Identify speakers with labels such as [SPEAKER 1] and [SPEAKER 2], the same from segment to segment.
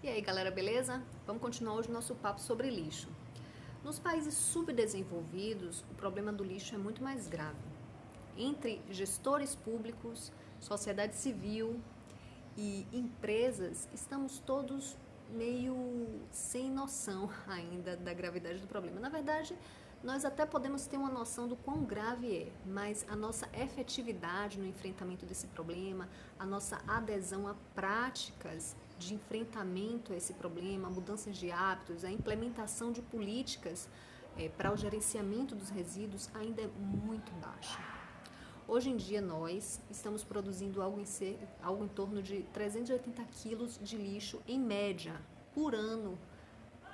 [SPEAKER 1] E aí galera, beleza? Vamos continuar hoje o nosso papo sobre lixo. Nos países subdesenvolvidos, o problema do lixo é muito mais grave. Entre gestores públicos, sociedade civil e empresas, estamos todos meio sem noção ainda da gravidade do problema. Na verdade, nós até podemos ter uma noção do quão grave é, mas a nossa efetividade no enfrentamento desse problema, a nossa adesão a práticas de enfrentamento a esse problema, mudanças de hábitos, a implementação de políticas para o gerenciamento dos resíduos ainda é muito baixa. Hoje em dia nós estamos produzindo algo em torno de 380 quilos de lixo em média por ano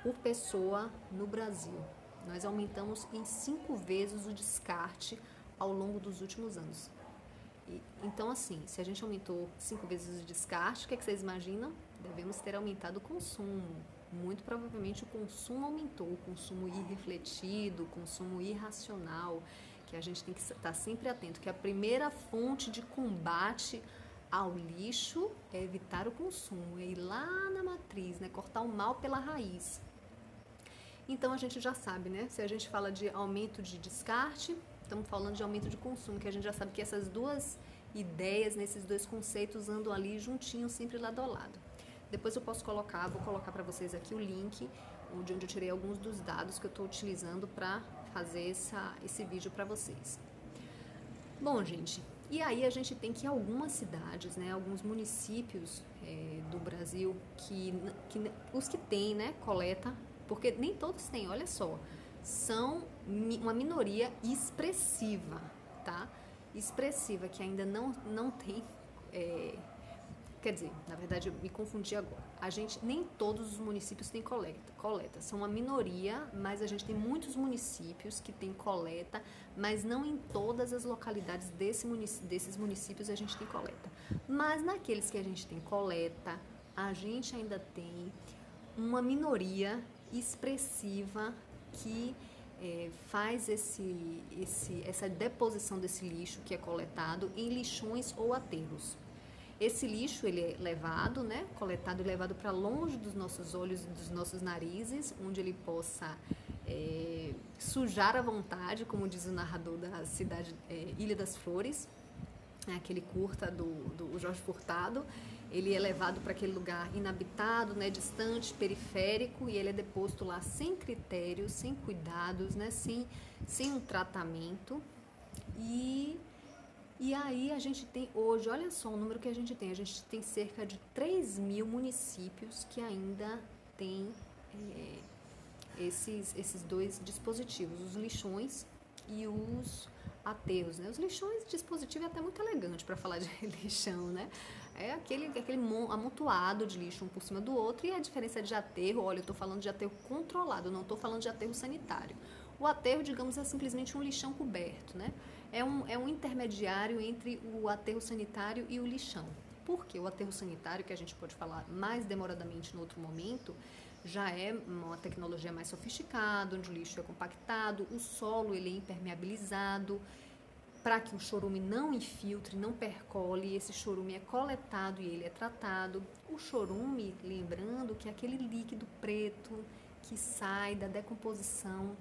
[SPEAKER 1] por pessoa no Brasil. Nós aumentamos em 5 vezes o descarte ao longo dos últimos anos. Então assim, se a gente aumentou 5 vezes o descarte, o que é que vocês imaginam? Devemos ter aumentado o consumo. Muito provavelmente o consumo aumentou, o consumo irrefletido, o consumo irracional, que a gente tem que estar sempre atento, que a primeira fonte de combate ao lixo é evitar o consumo, é ir lá na matriz, né? Cortar o mal pela raiz. Então a gente já sabe, né? Se a gente fala de aumento de descarte, estamos falando de aumento de consumo, que a gente já sabe que essas duas ideias, nesses dois conceitos andam ali juntinhos, sempre lado a lado. Depois eu vou colocar para vocês aqui o link onde eu tirei alguns dos dados que eu estou utilizando para fazer esse vídeo para vocês. Bom, gente, e aí a gente tem que algumas cidades, né, alguns municípios do Brasil, os que têm, né, coleta, porque nem todos têm, olha só, são uma minoria expressiva, tá? Expressiva, que ainda não tem... Quer dizer, na verdade eu me confundi agora. Nem todos os municípios têm coleta. São uma minoria, mas a gente tem muitos municípios que têm coleta, mas não em todas as localidades desses municípios a gente tem coleta. Mas naqueles que a gente tem coleta, a gente ainda tem uma minoria expressiva que faz essa deposição desse lixo que é coletado em lixões ou aterros. Esse lixo ele é levado, né, coletado e levado para longe dos nossos olhos e dos nossos narizes, onde ele possa sujar à vontade, como diz o narrador da cidade Ilha das Flores, aquele curta do Jorge Furtado. Ele é levado para aquele lugar inabitado, né, distante, periférico, e ele é deposto lá sem critérios, sem cuidados, né, sem um tratamento. E aí a gente tem hoje, olha só o número que a gente tem cerca de 3.000 municípios que ainda tem esses dois dispositivos, os lixões e os aterros, né? Os lixões, dispositivo é até muito elegante para falar de lixão, né? É aquele amontoado de lixo um por cima do outro, e a diferença de aterro, olha, eu estou falando de aterro controlado, eu não estou falando de aterro sanitário. O aterro, digamos, é simplesmente um lixão coberto, né? É um intermediário entre o aterro sanitário e o lixão. Porque o aterro sanitário, que a gente pode falar mais demoradamente no outro momento, já é uma tecnologia mais sofisticada, onde o lixo é compactado, o solo ele é impermeabilizado, para que o chorume não infiltre, não percole, esse chorume é coletado e ele é tratado. O chorume, lembrando que é aquele líquido preto que sai da decomposição,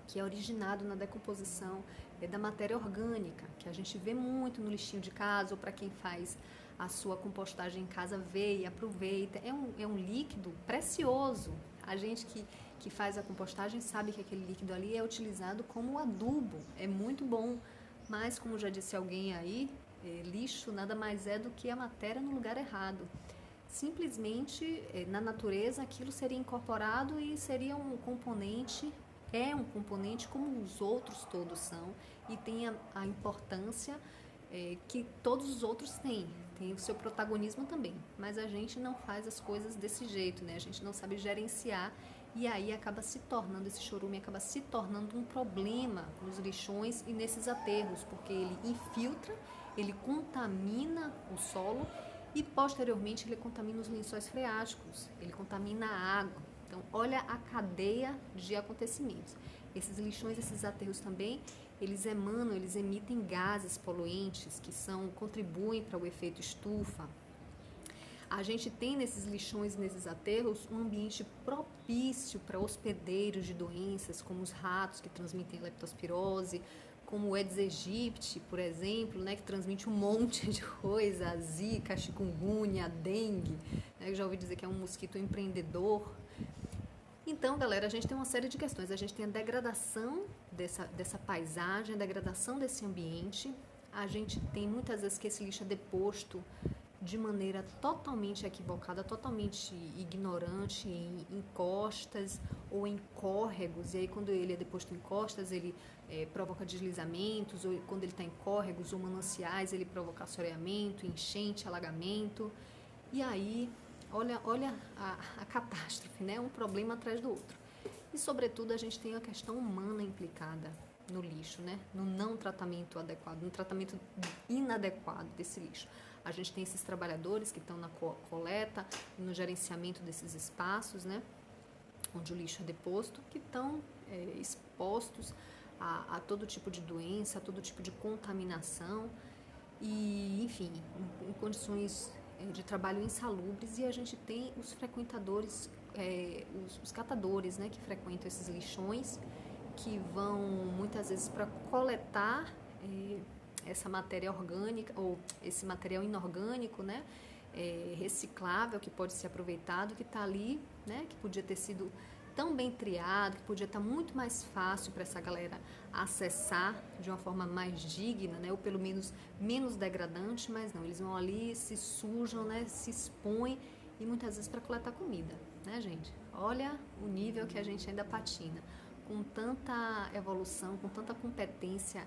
[SPEAKER 1] que é originado na decomposição da matéria orgânica, que a gente vê muito no lixinho de casa, ou para quem faz a sua compostagem em casa vê e aproveita. É um líquido precioso. A gente que faz a compostagem sabe que aquele líquido ali é utilizado como adubo, é muito bom. Mas, como já disse alguém aí, lixo nada mais é do que a matéria no lugar errado. Simplesmente, na natureza, aquilo seria incorporado e seria um componente como os outros todos são, e tem a importância que todos os outros têm o seu protagonismo também, mas a gente não faz as coisas desse jeito, né? A gente não sabe gerenciar, e aí esse chorume acaba se tornando um problema nos lixões e nesses aterros, porque ele infiltra, ele contamina o solo e posteriormente ele contamina os lençóis freáticos, ele contamina a água. Então, olha a cadeia de acontecimentos. Esses lixões, esses aterros também, eles emitem gases poluentes que contribuem para o efeito estufa. A gente tem nesses lixões, nesses aterros, um ambiente propício para hospedeiros de doenças, como os ratos que transmitem leptospirose, como o Aedes aegypti, por exemplo, né, que transmite um monte de coisa, a zika, a chikungunya, a dengue, né, eu já ouvi dizer que é um mosquito empreendedor. Então, galera, a gente tem uma série de questões. A gente tem a degradação dessa paisagem, a degradação desse ambiente. A gente tem muitas vezes que esse lixo é deposto de maneira totalmente equivocada, totalmente ignorante, em encostas ou em córregos. E aí, quando ele é deposto em costas, ele provoca deslizamentos, ou quando ele está em córregos ou mananciais, ele provoca assoreamento, enchente, alagamento. E aí, olha a catástrofe, né? Um problema atrás do outro. E, sobretudo, a gente tem a questão humana implicada no lixo, né? No não tratamento adequado, no tratamento inadequado desse lixo. A gente tem esses trabalhadores que estão na coleta, no gerenciamento desses espaços, né? Onde o lixo é deposto, que estão expostos a todo tipo de doença, a todo tipo de contaminação e, enfim, em condições de trabalho insalubres. E a gente tem os frequentadores, os catadores, né, que frequentam esses lixões, que vão muitas vezes para coletar essa matéria orgânica ou esse material inorgânico, né, reciclável, que pode ser aproveitado, que está ali, né, que podia ter sido tão bem triado, que podia estar muito mais fácil para essa galera acessar de uma forma mais digna, né, ou pelo menos menos degradante, mas não, eles vão ali, se sujam, né, se expõem e muitas vezes para coletar comida, né, gente? Olha o nível que a gente ainda patina, com tanta evolução, com tanta competência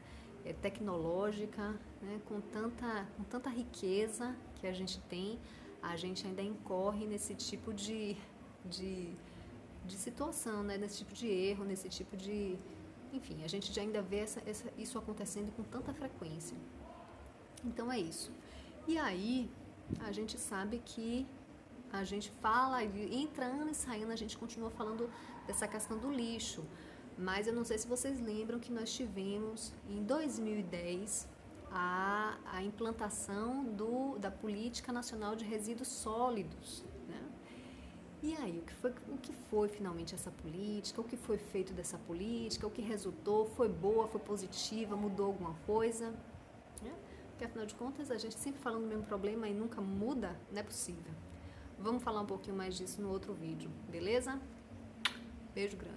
[SPEAKER 1] tecnológica, né, com tanta riqueza que a gente tem, a gente ainda incorre nesse tipo de situação, né, nesse tipo de erro, nesse tipo de... Enfim, a gente já ainda vê isso acontecendo com tanta frequência. Então é isso. E aí, a gente sabe que a gente fala, entra ano e sai ano, a gente continua falando dessa questão do lixo. Mas eu não sei se vocês lembram que nós tivemos, em 2010, a implantação da Política Nacional de Resíduos Sólidos, né? E aí, o que foi finalmente essa política? O que foi feito dessa política? O que resultou? Foi boa? Foi positiva? Mudou alguma coisa? Né? Porque, afinal de contas, a gente sempre falando do mesmo problema e nunca muda, não é possível. Vamos falar um pouquinho mais disso no outro vídeo, beleza? Beijo grande.